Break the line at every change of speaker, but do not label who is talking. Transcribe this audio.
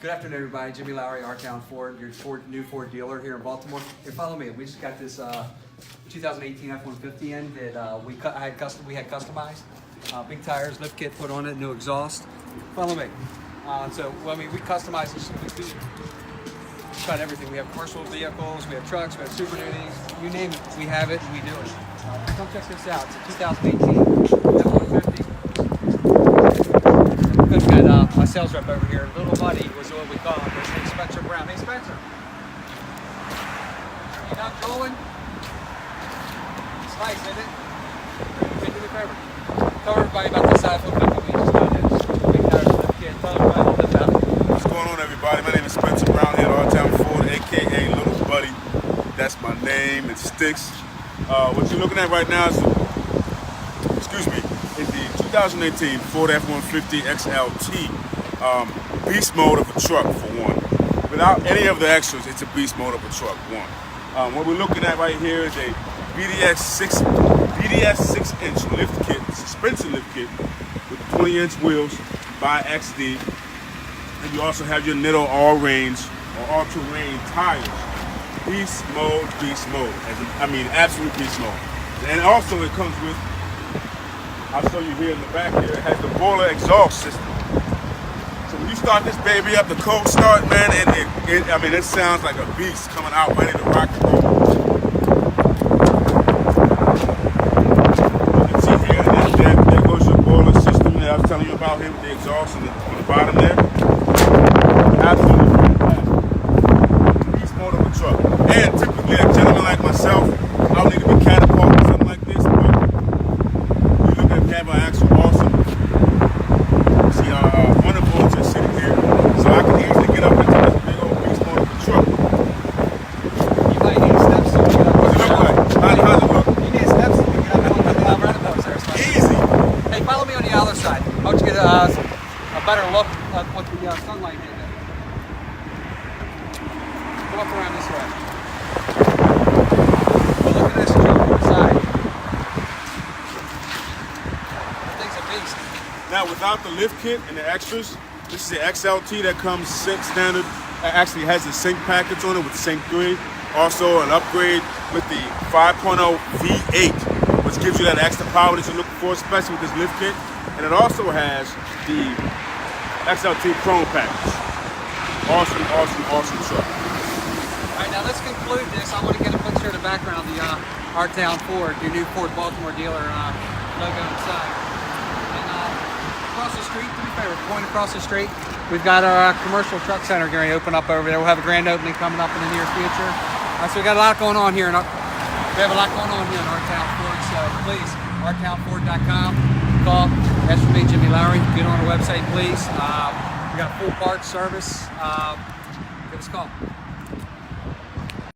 Good afternoon, everybody. Jimmy Lowry, Rtown Ford, your new Ford dealer here in Baltimore. Here, follow me. We just got this 2018 F-150 in that we had customized. Big tires, lift kit put on it, new exhaust. Follow me. We customize this. We do got everything. We have commercial vehicles, we have trucks, we have Super Duties. You name it, we have it, and we do it. Come check this out. It's a 2018 F-150. We've got my sales rep over here. Little buddy was what we call him. Hey, Spencer Brown. Hey, Spencer. You done trolling? It's nice, isn't it? Do me a favor. Tell everybody about this F-150 we just got in. Big tires, lift kit. Tell everybody a little bit about it.
What's going on, everybody? My name is Spencer Brown here at Rtown Ford, aka Little Buddy. That's my name. It sticks. What you're looking at right now is the 2018 Ford F-150 XLT. Beast mode of a truck, for one. Without any of the extras, it's a beast mode of a truck, one. What we're looking at right here is a BDS 6-inch lift kit, suspension lift kit with 20-inch wheels by XD. And you also have your Nitto all-range or all-terrain tires. Beast mode, absolute beast mode. And also it comes with, I'll show you here in the back here, it has the boiler exhaust system. So when you start this baby up, the cold start, man, and it sounds like a beast coming out ready to rock and roll. You can see here, there goes your boiler system that I was telling you about here with the exhaust on the bottom there. Absolutely fantastic. Beast mode of a truck. And typically a gentleman like myself, I don't need to be catapulted or something like this, but you look at we have our actual awesome. See our wonderful just sitting here, so I can easily get up into this big old beast mode of a truck.
You might need steps to get up.
What's it look like? How's it look?
You need steps to get up. I don't run those there.
Easy.
Hey, follow me on the other side. I want you to get a better look at what the sunlight did there. Come up around this way. Well, look at this truck on the side. That thing's a beast.
Now, without the lift kit and the extras, this is the XLT that comes standard. Actually has the sync package on it with the sync 3. Also an upgrade with the 5.0 V8, which gives you that extra power that you're looking for, especially with this lift kit. And it also has the XLT Chrome package. Awesome truck.
All right, now let's conclude this. I want to get a picture of the background, the Rtown Ford, your new Ford Baltimore dealer logo inside. And across the street, to be fair, we're going across the street. We've got our commercial truck center going to open up over there. We'll have a grand opening coming up in the near future. So we got a lot going on here. We have a lot going on here in Rtown Ford. So please, rtownford.com. Call. That's for me, Jimmy Lowry. Get on our website, please. We got full parts service. Give us a call.